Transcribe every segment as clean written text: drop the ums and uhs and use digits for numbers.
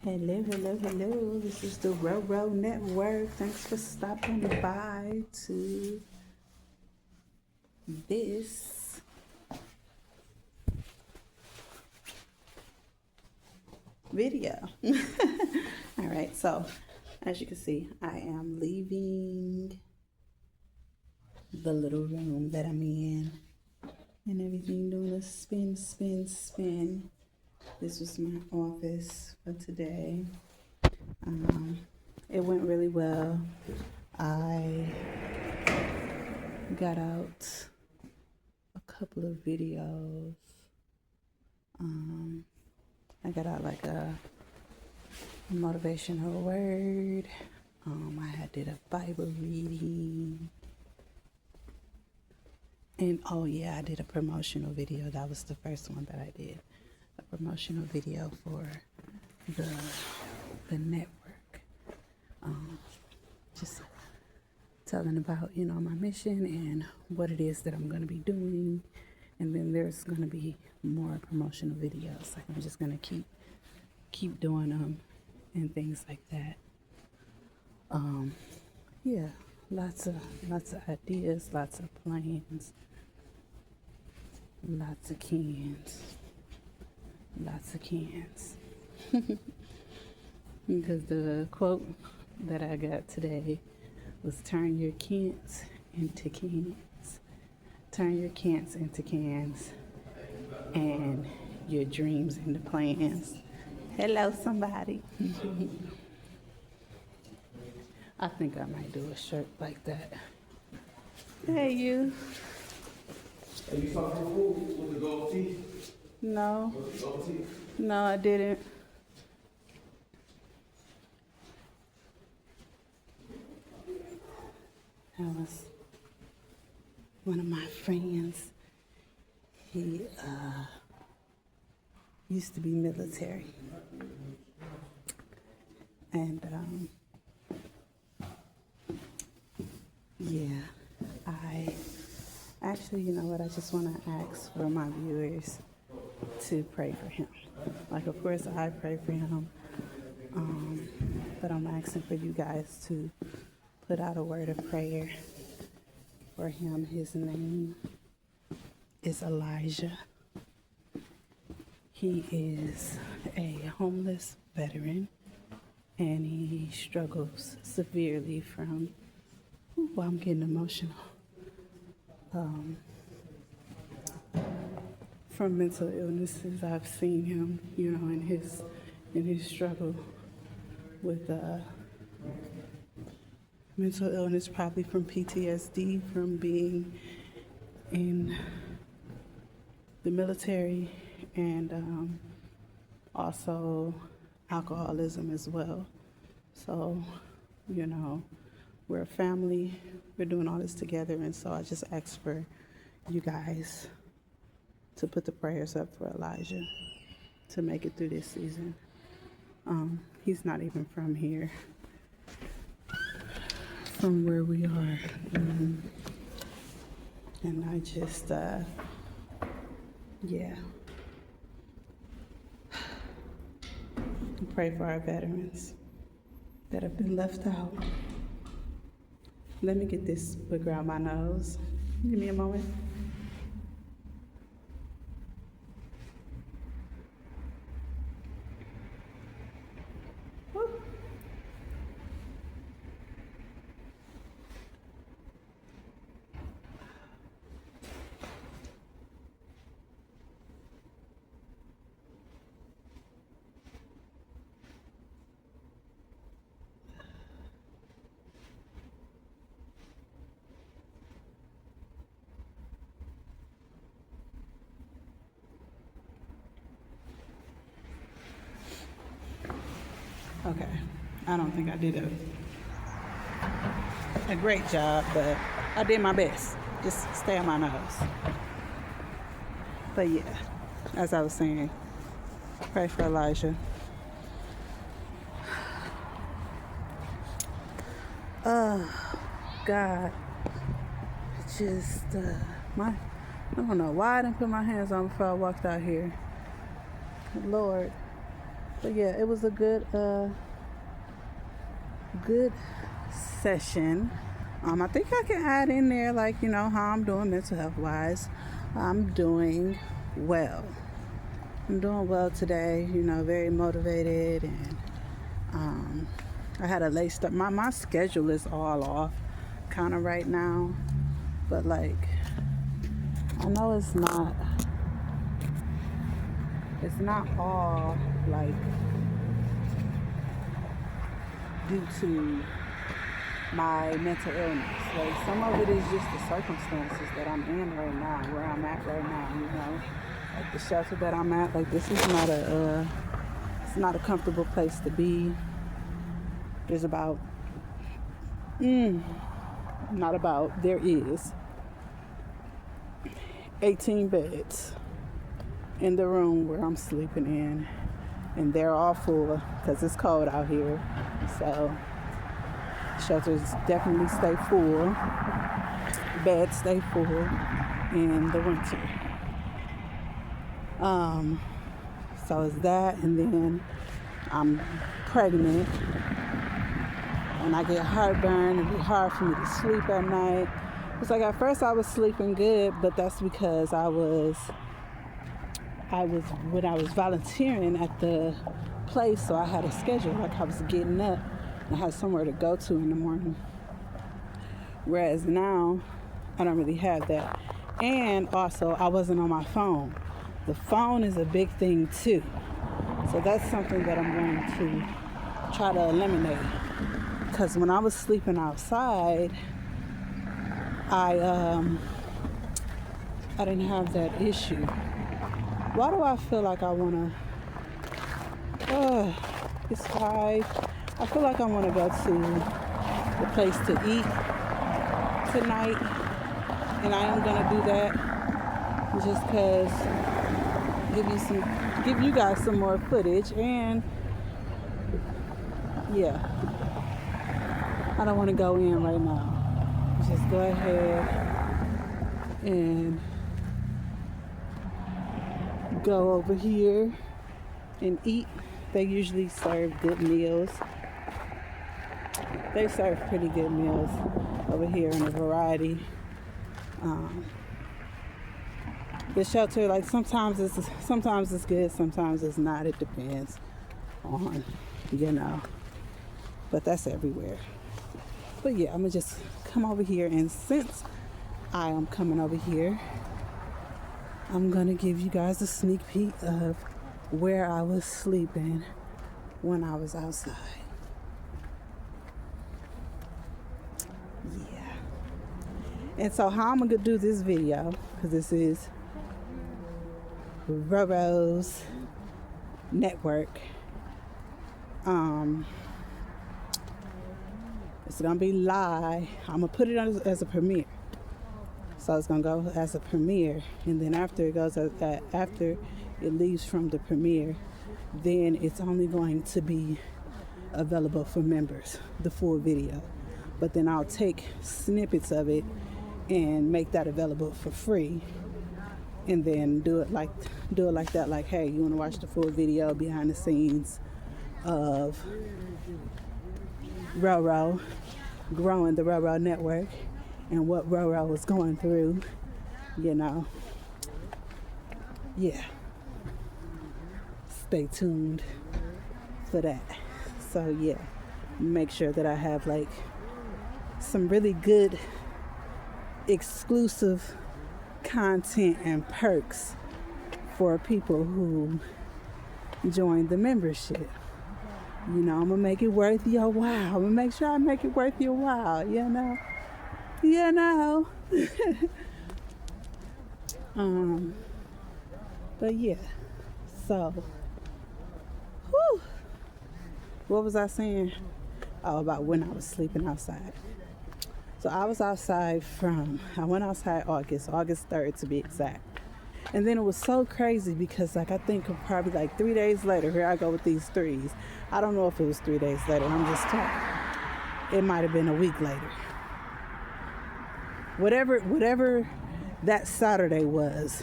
Hello, hello, hello. This is the Roro Network. Thanks for stopping by to this video. All right, so as you can see, I am leaving the little room that I'm in and everything, doing a spin, spin, spin. This was my office for today. It went really well. I got out a couple of videos. I got out like a motivational word. I did a Bible reading. And oh yeah, I did a promotional video. That was the first one that I did. A promotional video for the network. Just telling about, my mission and what it is that I'm going to be doing. And then there's going to be more promotional videos. Like I'm just going to keep doing them and things like that. Yeah, lots of ideas, lots of plans, lots of cans. Because the quote that I got today was turn your can'ts into cans. Turn your can'ts into cans and your dreams into plans. Hello, somebody. I think I might do a shirt like that. Hey, you. Have you saw her food with the gold teeth? No. With the gold teeth? No, I didn't. That was one of my friends. He used to be military. And yeah, I actually, you know what, I just want to ask for my viewers to pray for him. Like, of course, I pray for him, but I'm asking for you guys to put out a word of prayer for him. His name is Elijah. He is a homeless veteran, and he struggles severely from, I'm getting emotional, from mental illnesses. I've seen him, in his struggle with mental illness, probably from PTSD, from being in the military, and also alcoholism as well. So, we're a family, we're doing all this together, and so I just ask for you guys to put the prayers up for Elijah to make it through this season. He's not even from here, from where we are. And I just, pray for our veterans that have been left out. Let me get this booger out my nose. Give me a moment. Woo. Okay, I don't think I did a great job, but I did my best. Just stay on my nose. But yeah, as I was saying, pray for Elijah. Oh, God. Just, I don't know why I didn't put my hands on before I walked out here. Lord, But yeah, it was a good session. I think I can add in there, like, you know, how I'm doing mental health wise. I'm doing well. I'm doing well today, you know, very motivated, and I had a late start. My schedule is all off kind of right now, but like, I know it's not all like due to my mental illness. Like, some of it is just the circumstances that I'm in right now, where I'm at right now, you know. Like the shelter that I'm at, like, this is not it's not a comfortable place to be. There's about there is 18 beds in the room where I'm sleeping in, and they're all full because it's cold out here. So shelters definitely stay full, beds stay full in the winter. So it's that, and then I'm pregnant, and I get heartburn. It'd be hard for me to sleep at night. It's like, at first I was sleeping good, but that's because I was when I was volunteering at the place, so I had a schedule. Like, I was getting up and I had somewhere to go to in the morning. Whereas now, I don't really have that. And also, I wasn't on my phone. The phone is a big thing too. So that's something that I'm going to try to eliminate. Because when I was sleeping outside, I didn't have that issue. Why do I feel like I want to... it's 5. I feel like I want to go to the place to eat tonight. And I am going to do that just because give you guys some more footage. And yeah, I don't want to go in right now. Just go ahead and go over here and eat. They usually serve good meals. They serve pretty good meals over here in a variety. The shelter, like, sometimes it's good, sometimes it's not. It depends on, you know, but that's everywhere. But yeah, I'm gonna just come over here, and since I am coming over here, I'm gonna give you guys a sneak peek of where I was sleeping when I was outside. Yeah. And so how I'm gonna do this video, because this is Roro's network. It's gonna be live. I'm gonna put it on as a premiere. So it's gonna go as a premiere, and then after it goes after it leaves from the premiere, then it's only going to be available for members, the full video. But then I'll take snippets of it and make that available for free, and then do it like that. Like, hey, you want to watch the full video behind the scenes of Roro growing the Roro network and what Roro was going through, you know. Yeah. Stay tuned for that. So yeah, make sure that I have like some really good exclusive content and perks for people who join the membership. You know, I'm gonna make it worth your while. I'm gonna make sure I make it worth your while, you know. But yeah, so what was I saying? Oh, about when I was sleeping outside. So I was outside I went outside August 3rd to be exact. And then it was so crazy because, like, I think probably like 3 days later, here I go with these threes. I don't know if it was 3 days later. I'm just talking. It might have been a week later. Whatever that Saturday was.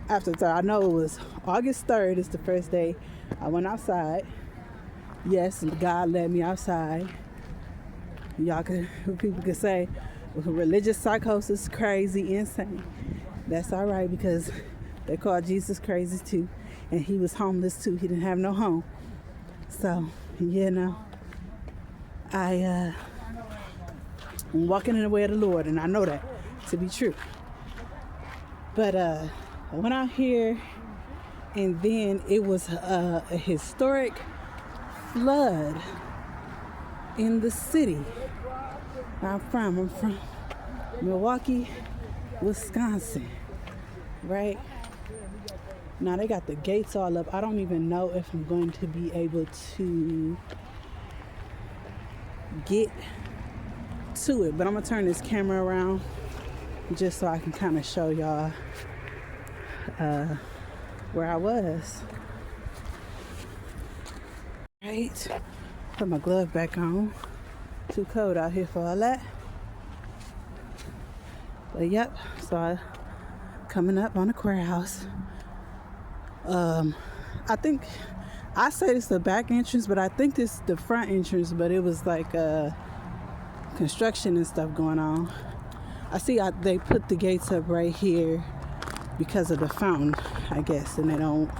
I know it was August 3rd is the first day I went outside. Yes, God led me outside. People could say religious psychosis, crazy, insane. That's all right, because they called Jesus crazy too, and he was homeless too. He didn't have no home. So, I'm walking in the way of the Lord, and I know that to be true. But I went out here, and then it was a historic flood in the city I'm from Milwaukee, Wisconsin, right? Now they got the gates all up. I don't even know if I'm going to be able to get to it, but I'm gonna turn this camera around just so I can kind of show y'all where I was. Right, put my glove back on. Too cold out here for all that. But yep, so I coming up on the courthouse. I think I say this the back entrance, but I think this the front entrance, but it was like construction and stuff going on. I see they put the gates up right here because of the fountain, I guess, and they don't,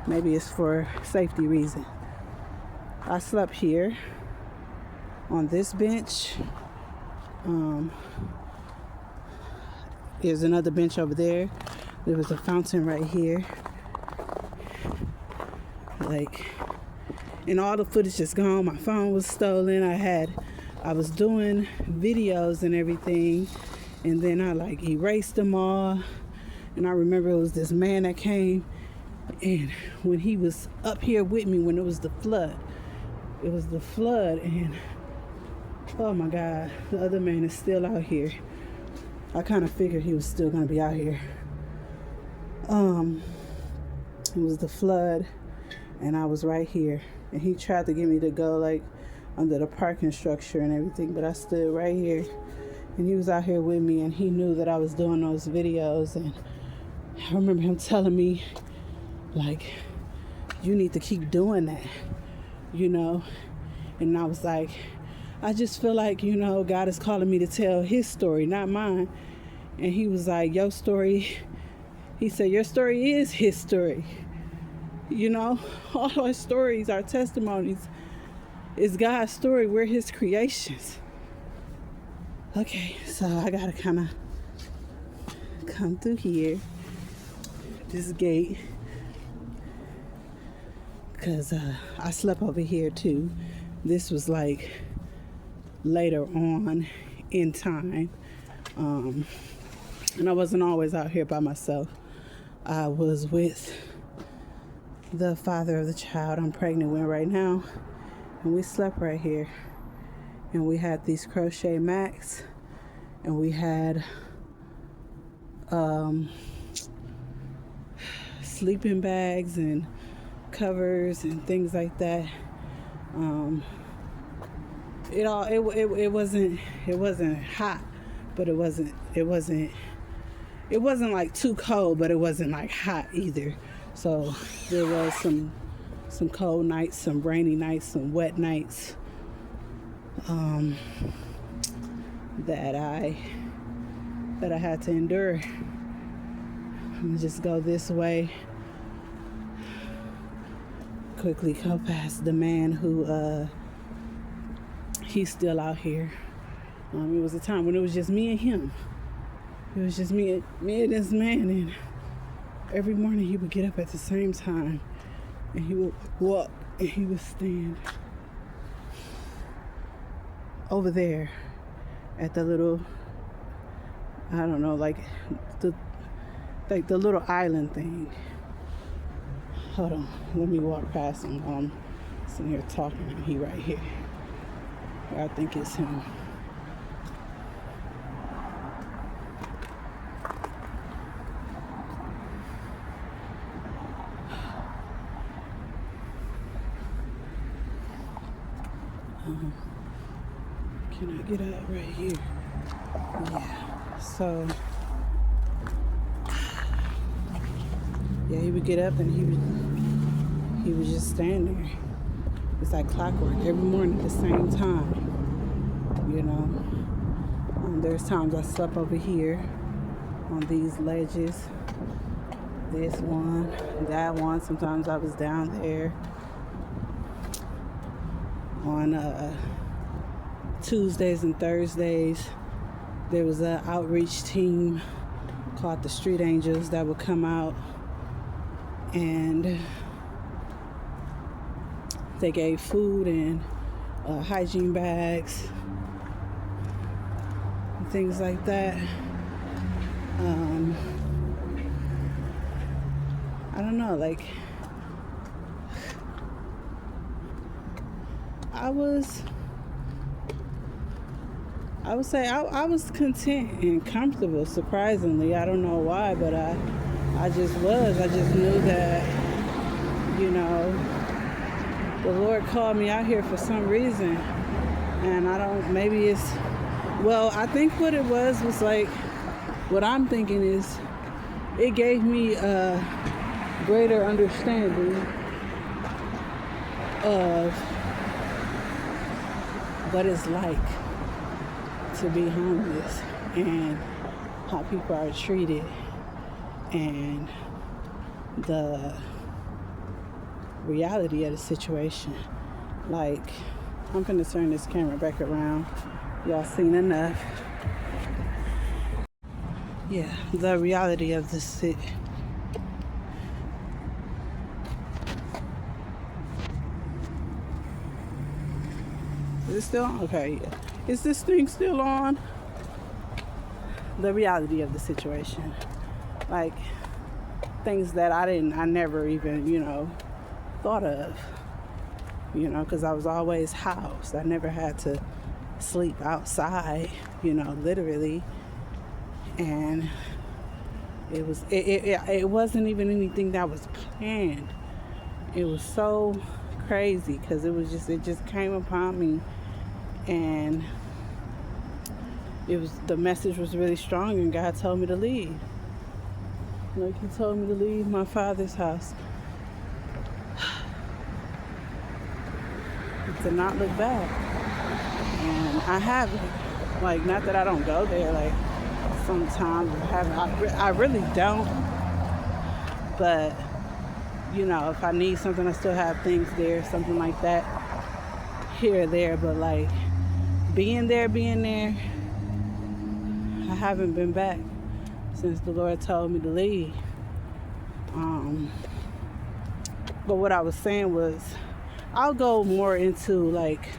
maybe it's for safety reason. I slept here on this bench. There's another bench over there. There was a fountain right here. And all the footage is gone. My phone was stolen. I was doing videos and everything, and then I erased them all. And I remember it was this man that came, and when he was up here with me when it was the flood, and oh my God, the other man is still out here. I kind of figured he was still gonna be out here. It was the flood, and I was right here, and he tried to get me to go under the parking structure and everything, but I stood right here, and he was out here with me, and he knew that I was doing those videos. And I remember him telling me, you need to keep doing that, and I was like, I just feel like, God is calling me to tell his story, not mine. And he was like, your story, he said, your story is his story. All our stories, our testimonies is God's story. We're his creations. Okay, so I gotta kind of come through here, this gate, because I slept over here too. This was later on in time, and I wasn't always out here by myself. I was with the father of the child I'm pregnant with right now, and we slept right here, and we had these crochet mats, and we had sleeping bags and covers and things like that. It wasn't hot, but it wasn't too cold, but it wasn't hot either. So there was some cold nights, some rainy nights, some wet nights that I had to endure. I'm gonna just go this way, quickly go past the man who he's still out here. It was a time when it was just me and him. It was just me and this man, and every morning he would get up at the same time, and he would walk, and he would stand over there at the little, I don't know, the little island thing. Hold on, let me walk past him while I'm sitting here talking, and he right here. I think it's him. Can I get out right here? Yeah. So, yeah, he would get up and he was just standing there. It's like clockwork every morning at the same time, you know. There's times I slept over here on these ledges. This one, that one. Sometimes I was down there on Tuesdays and Thursdays. There was an outreach team called the Street Angels that would come out, and they gave food and hygiene bags and things like that. I don't know, like I would say I was content and comfortable, surprisingly. I don't know why, but I just was. I just knew that, you know, the Lord called me out here for some reason. And maybe it's, well, I think what it was like, what I'm thinking is, it gave me a greater understanding of what it's like to be homeless and how people are treated and the reality of the situation. Like, I'm gonna turn this camera back around. Y'all seen enough. Yeah, the reality of the city. Is it still on? Okay, yeah. Is this thing still on? The reality of the situation. Like, things that I never even, you know, thought of. You know, because I was always housed. I never had to sleep outside, you know, literally. And it wasn't even anything that was planned. It was so crazy because it just came upon me, and the message was really strong, and God told me to leave. Like, he told me to leave my father's house, to not look back. And I haven't. Like, not that I don't go there, like, sometimes I really don't. But, you know, if I need something, I still have things there, something like that, here or there. But, like, being there, I haven't been back since the Lord told me to leave. But what I was saying was, I'll go more into, like,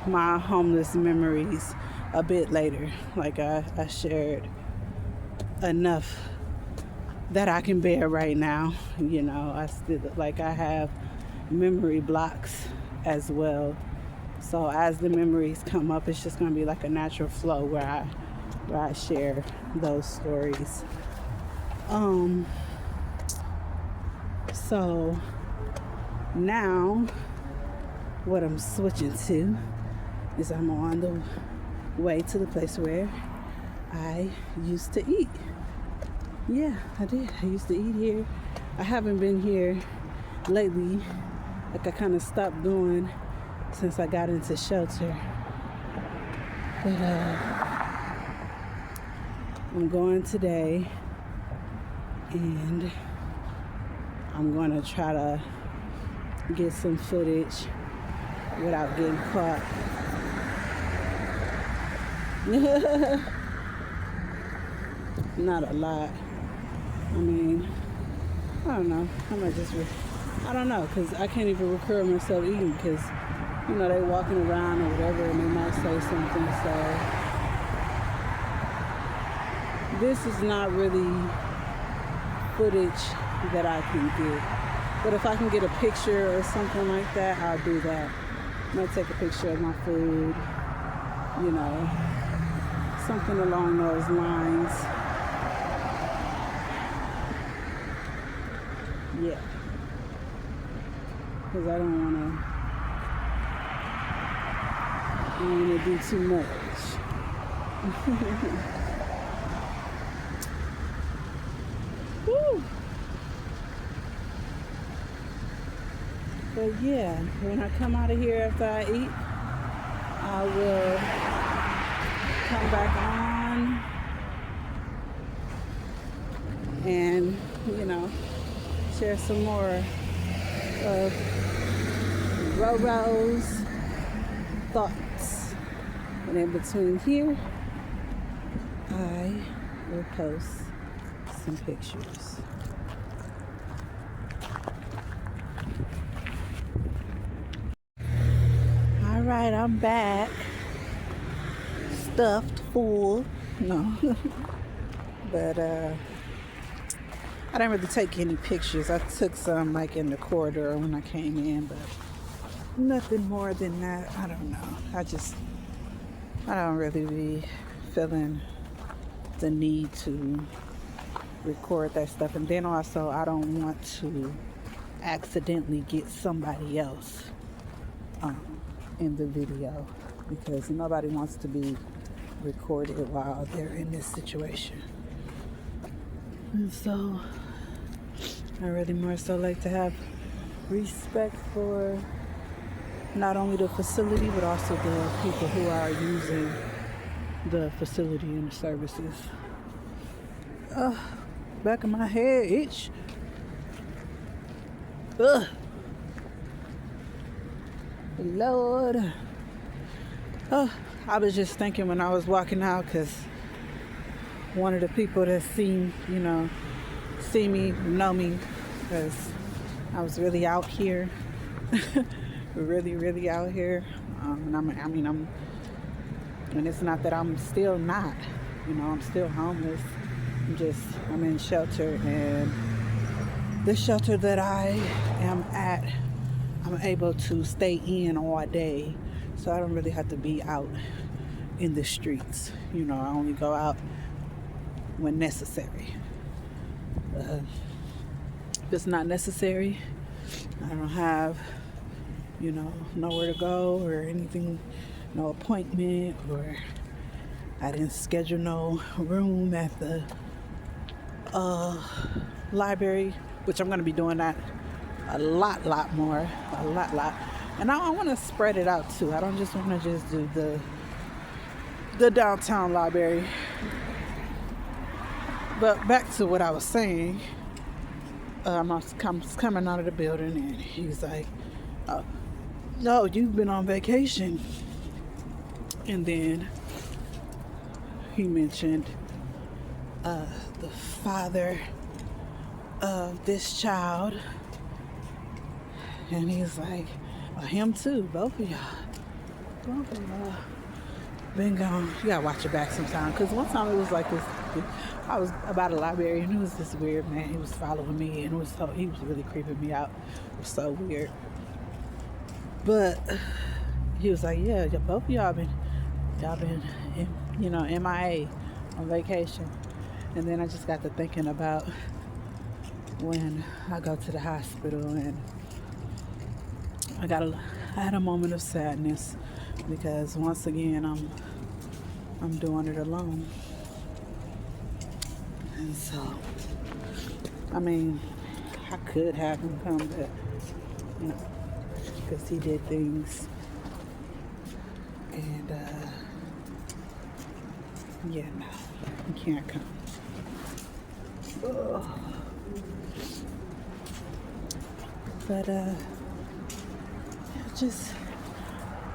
my homeless memories a bit later. Like, I shared enough that I can bear right now. You know, I still, like, I have memory blocks as well. So as the memories come up, it's just going to be like a natural flow where I share those stories. So now what I'm switching to is I'm on the way to the place where I used to eat. Yeah, I did. I used to eat here. I haven't been here lately. Like, I kind of stopped going since I got into shelter. But I'm going today, and I'm going to try to get some footage without getting caught. Not a lot. I mean, I don't know. I don't know, because I can't even record myself eating, because, you know, they walking around or whatever, and they might say something. So this is not really footage that I can get. But if I can get a picture or something like that, I'll do that. I might take a picture of my food, you know, something along those lines. Yeah. Because I don't want to do too much. But yeah, when I come out of here after I eat, I will come back on and, share some more of Roro's thoughts. And in between here, I will post some pictures. All right, I'm back. Stuffed full. No. But I didn't really take any pictures. I took some like in the corridor when I came in, but nothing more than that. I don't know. I don't really be feeling the need to record that stuff. And then also, I don't want to accidentally get somebody else in the video, because nobody wants to be recorded while they're in this situation. And so I really more so like to have respect for not only the facility but also the people who are using the facility and the services. Back of my head itch. Lord. I was just thinking when I was walking out, because one of the people that see me, know me, because I was really out here. really out here. And it's not that I'm still not, I'm still homeless. I'm in shelter, and the shelter that I am at, I'm able to stay in all day. So I don't really have to be out in the streets. I only go out when necessary. If it's not necessary, I don't have, nowhere to go or anything, no appointment, or I didn't schedule no room at the library, which I'm going to be doing that a lot more, and I want to spread it out too. I don't just want to just do the downtown library. But back to what I was saying, I was coming out of the building, and he's like, "No, you've been on vacation." And then he mentioned the father of this child, and he's like, him too, both of y'all been gone. You gotta watch your back sometime, because one time it was like this. I was about a library, and it was this weird man. He was following me, and he was really creeping me out. It was so weird. But he was like, "Yeah, both of y'all been MIA on vacation." And then I just got to thinking about when I go to the hospital, and I had a moment of sadness, because once again I'm doing it alone. And so, I could have him come, but because he did things, and no, he can't come. Ugh. But just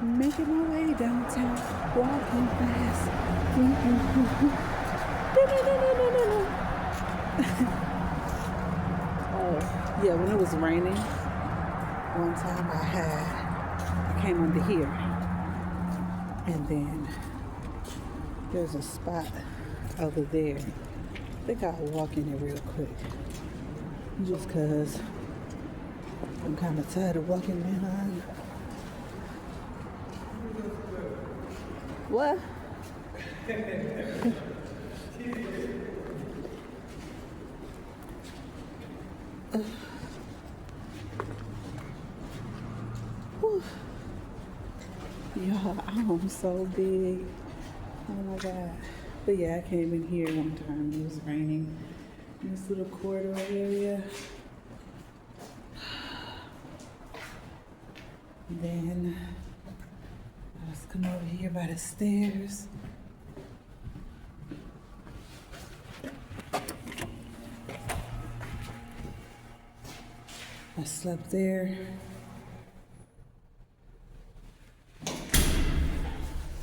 making my way downtown, walking fast. Oh, yeah, when it was raining, one time I came under here, and then there's a spot over there. I think I'll walk in it real quick, just because I'm kind of tired of walking behind. What? Y'all, I'm so big. Oh my God. But yeah, I came in here one time. It was raining in this little corridor area. then let's come over here by the stairs. I slept there.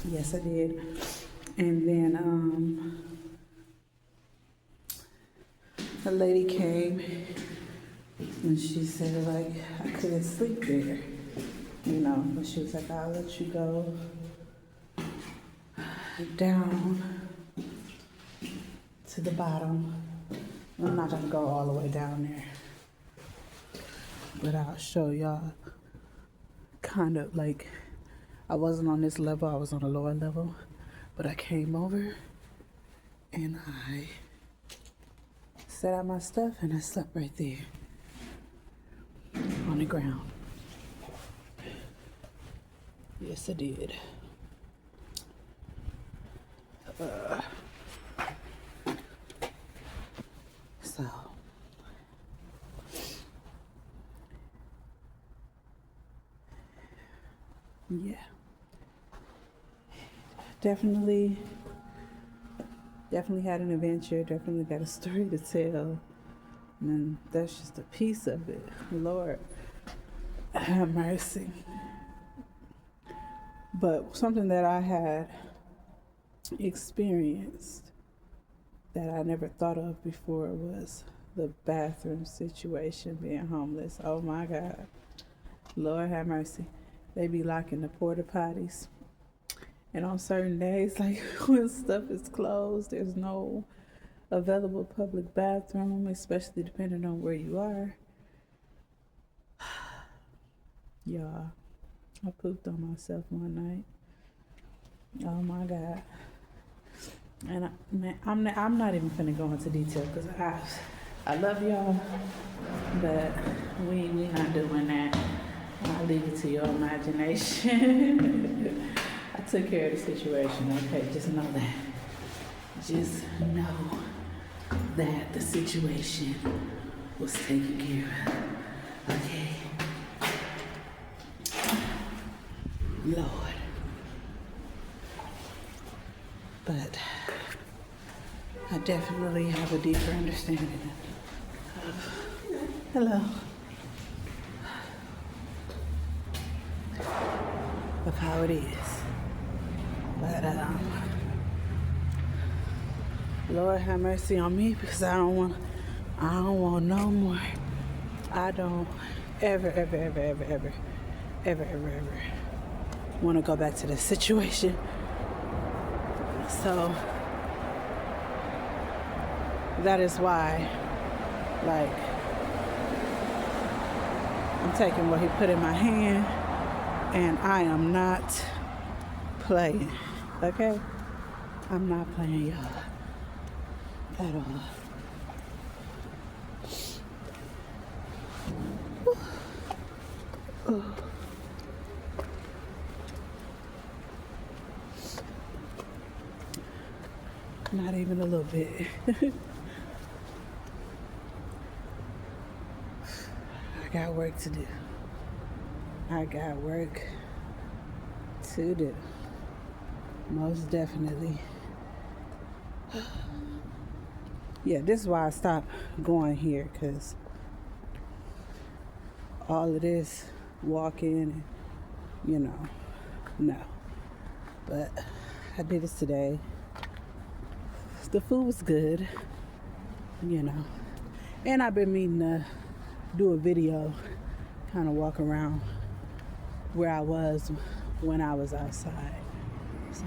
Yes, I did. And then a lady came and she said, like, I couldn't sleep there, you know, but she was like, I'll let you go down to the bottom. I'm not gonna go all the way down there, but I'll show y'all kind of like, I wasn't on this level, I was on a lower level, but I came over and I set out my stuff and I slept right there on the ground. Yes, I did. So yeah, definitely had an adventure, definitely got a story to tell, and that's just a piece of it. Lord have mercy. But something that I had experienced that I never thought of before was the bathroom situation, being homeless. Oh my God. Lord have mercy. They be locking the porta potties. And on certain days, like when stuff is closed, there's no available public bathroom, especially depending on where you are. Y'all, I pooped on myself one night. Oh my God. And I'm not even finna go into detail because I love y'all, but we not doing that. I'll leave it to your imagination. I took care of the situation, okay? Just know that. Just know that the situation was taken care of, okay? Lord. But I definitely have a deeper understanding of, hello, of how it is. But Lord have mercy on me, because I don't want no more. I don't ever want to go back to this situation. So that is why, like, I'm taking what he put in my hand, and I am not playing, okay? I'm not playing, y'all, at all. Not even a little bit. I got work to do. Most definitely. Yeah, this is why I stopped going here, because all of this walking, no. But I did this today. The food was good, and I've been meaning to do a video, kind of walk around where I was when I was outside. So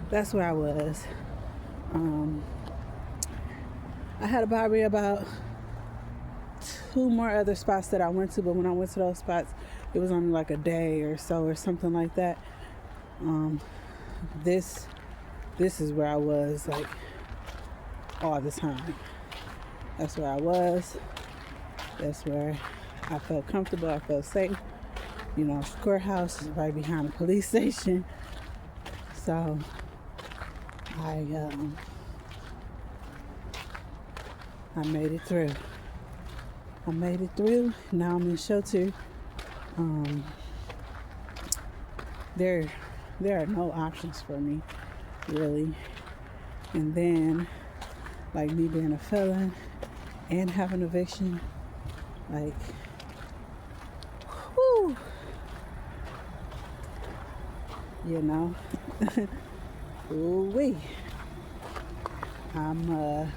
that's where I was. I had probably about 2 more other spots that I went to, but when I went to those spots, it was only like a day or so or something like that. This is where I was, like, all the time. That's where I was. That's where I felt comfortable. I felt safe. The courthouse is right behind the police station. So I made it through. Now I'm in shelter. there are no options for me, really. And then, like me being a felon and having eviction, like, whew, you know, ooh-wee. I'm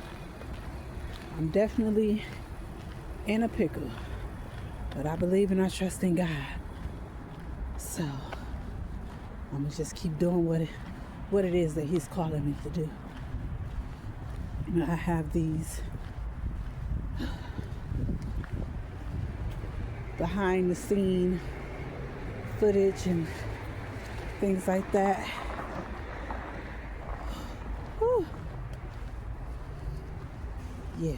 definitely in a pickle, but I believe and I trust in God. So I'm gonna just keep doing what it is that He's calling me to do. And I have these behind the scene footage and things like that. Whew. Yeah.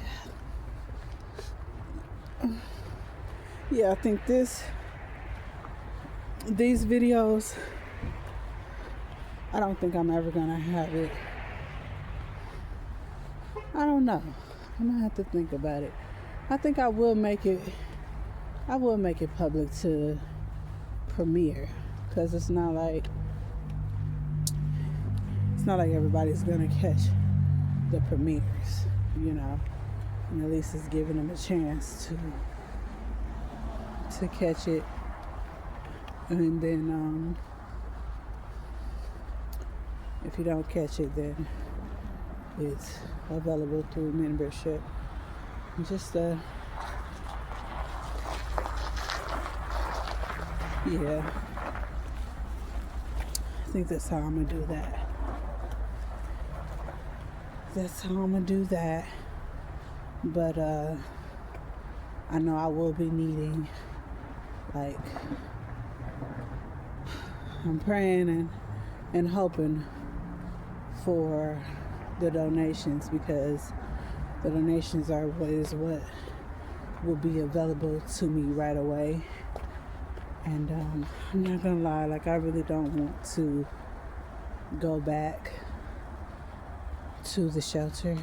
Yeah, I think these videos, I don't think I'm ever gonna have it. I don't know. I'm gonna have to think about it. I think I will make it public to premiere, because it's not like everybody's gonna catch the premieres, you know. And at least it's giving them a chance to catch it. And then if you don't catch it, then it's available through membership. Just yeah, I think that's how I'm gonna do that. But I know I will be needing, like, I'm praying and hoping for the donations, because the donations are what will be available to me right away. And I'm not gonna lie, like, I really don't want to go back to the shelter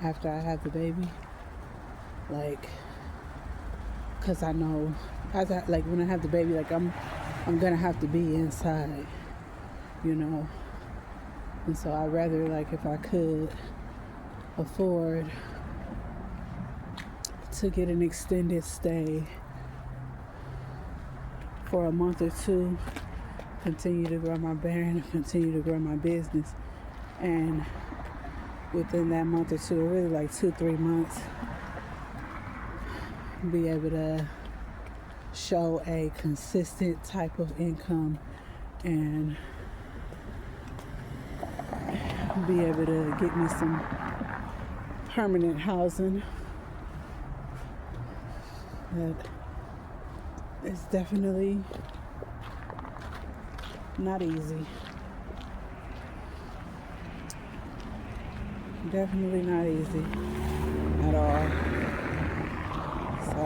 after I have the baby, like, because I know like when I have the baby, like I'm gonna have to be inside, you know. And so I'd rather, like, if I could afford to get an extended stay for a month or two, continue to grow my brand, continue to grow my business, and within that month or two, or really like 2-3 months, be able to show a consistent type of income and be able to get me some permanent housing. But it's definitely not easy. Definitely not easy at all. So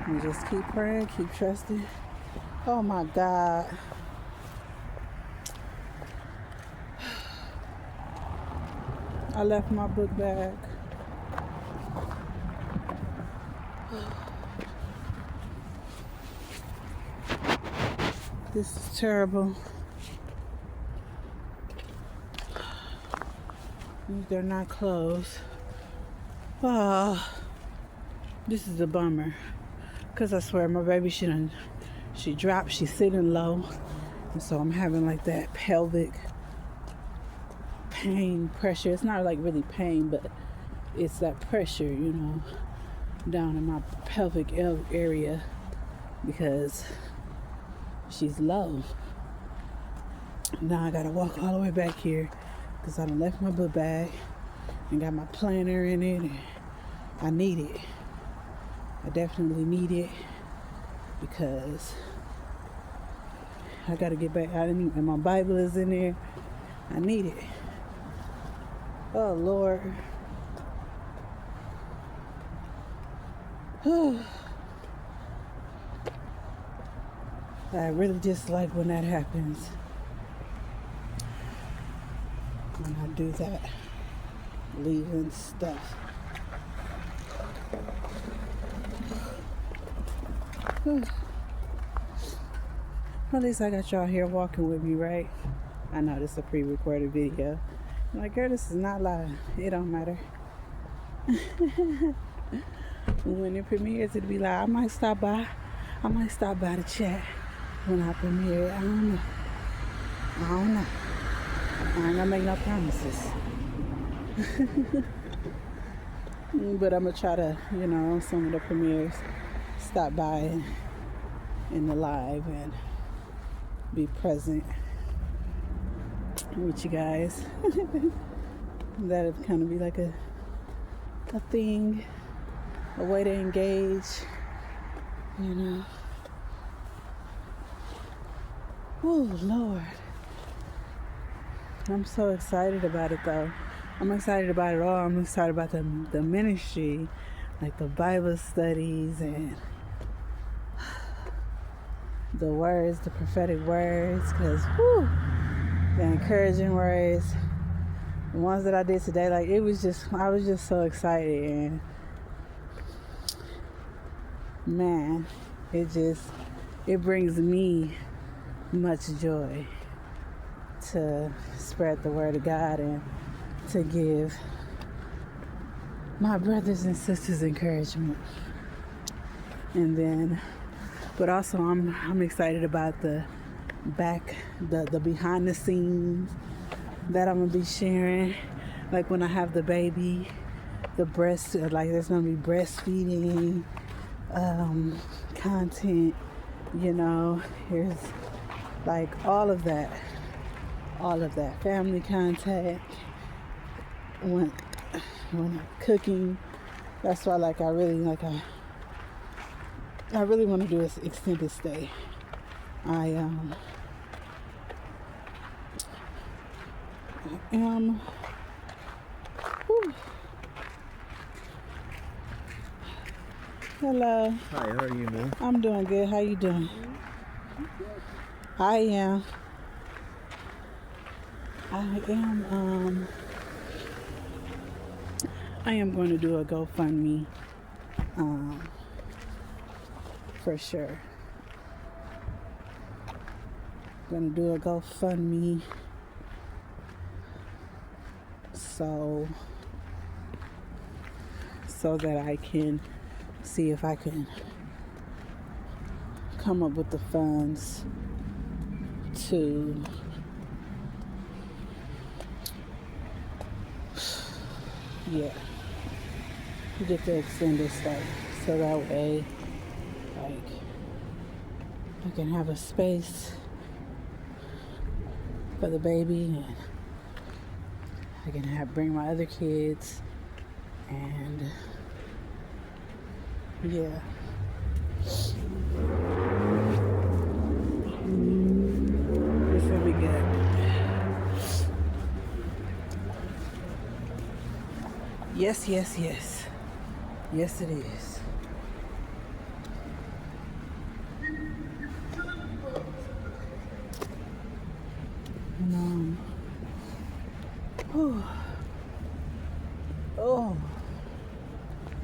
we just keep praying, keep trusting. Oh my God. I left my book bag. This is terrible. They're not closed. Oh, this is a bummer. Because I swear my baby, she dropped, she's sitting low. And so I'm having like that pelvic pain, pressure. It's not like really pain, but it's that pressure, you know, down in my pelvic area because she's low. Now I gotta walk all the way back here because I done left my book bag and got my planner in it. And I need it. I definitely need it because I gotta get back. And my Bible is in there. I need it. Oh Lord. I really dislike when that happens. When I do that, leaving stuff. At least I got y'all here walking with me, right? I know this is a pre-recorded video. I'm like, girl, this is not live. It don't matter. When it premieres, it'll be like, I might stop by to chat when I premiere. I don't know. I ain't gonna make no promises. But I'm gonna try to, on some of the premieres, stop by in the live and be present with you guys. That'll kind of be like a thing, a way to engage, Oh, Lord. I'm so excited about it, though. I'm excited about it all. I'm excited about the ministry, like the Bible studies and the words, the prophetic words, because, the encouraging words, the ones that I did today, like, I was just so excited, and man, it brings me much joy to spread the word of God and to give my brothers and sisters encouragement. And then, but also I'm excited about the behind the scenes that I'm gonna be sharing, like when I have the baby, there's gonna be breastfeeding content, here's like all of that family contact when I'm cooking. That's why I really want to do an extended stay. I am Hello. Hi, how are you, man? I'm doing good. How you doing? I am going to do a GoFundMe, for sure. Going to do a GoFundMe so that I can see if I can come up with the funds to get the extended stay, so that way I can have a space for the baby, and I can bring my other kids, and it's gonna be good. Yes, it is.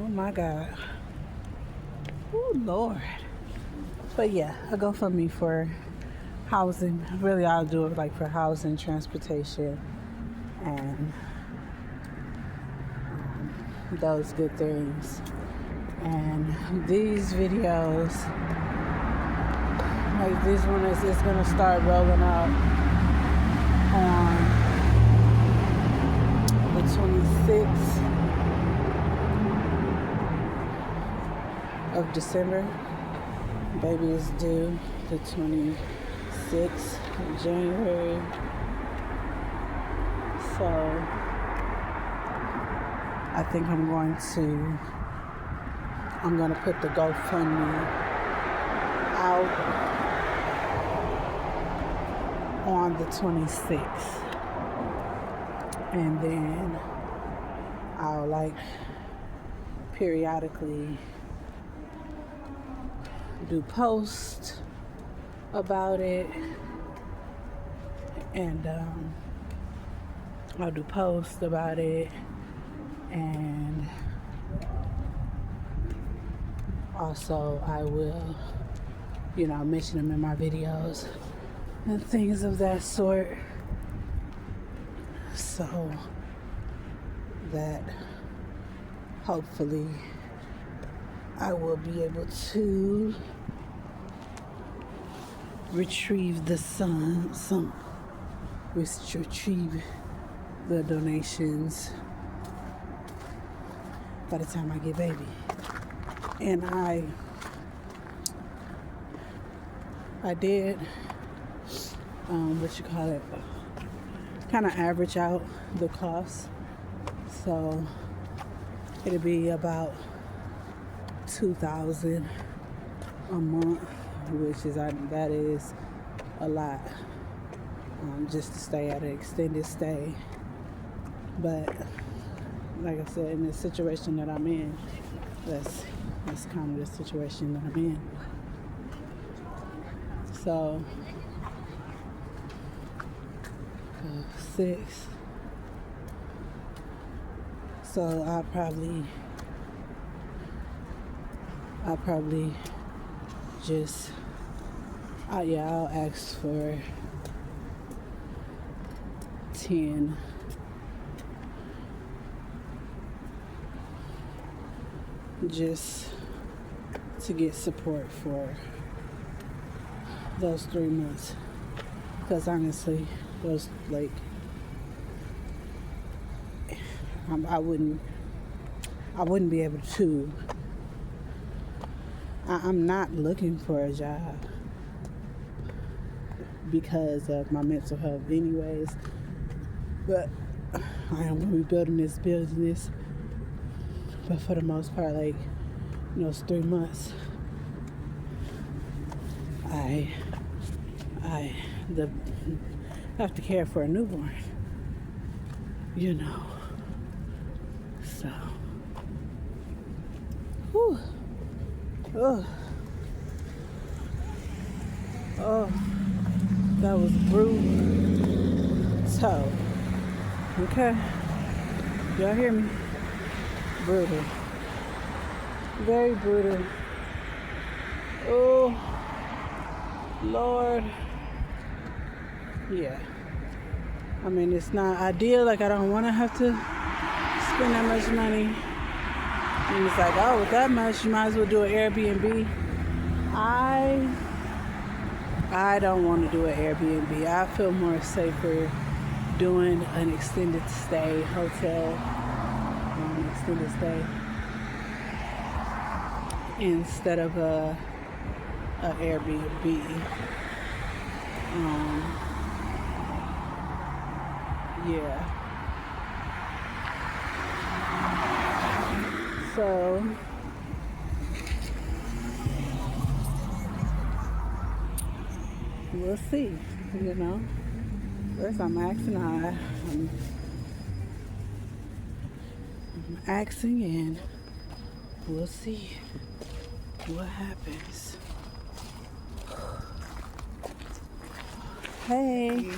Oh my God. Oh Lord. But yeah, a GoFundMe for housing. Really, I'll do it for housing, transportation, and those good things. And these videos, this one is gonna start rolling out on the 26th of December. Baby is due the 26th of January. So I think I'm going to put the GoFundMe out on the 26th. And then I'll periodically do posts about it, and I'll do posts about it, and also I will you know, mention them in my videos and things of that sort. So that hopefully I will be able to retrieve retrieve the donations by the time I get baby. And I did kind of average out the cost. So it'll be about $2,000 a month, which is that is a lot, just to stay at an extended stay. But like I said, in the situation that I'm in, that's kind of the situation that I'm in. So 6. So I'll probably just I'll ask for 10 just to get support for those 3 months, because honestly those, like, I wouldn't be able to. I'm not looking for a job because of my mental health anyways, but I am going to be building this business. But for the most part, like, those 3 months, I have to care for a newborn, you know. So, whew. Oh, that was brutal. Okay, y'all hear me? Brutal, very brutal. Oh, Lord. Yeah. I mean, it's not ideal. Like, I don't want to have to spend that much money. And it's like, oh, with that much, you might as well do an Airbnb. I don't want to do an Airbnb. I feel more safer doing an extended stay hotel, extended stay, instead of a Airbnb. Yeah. So we'll see, you know. First I'm asking, I'm asking, and we'll see what happens. Hey.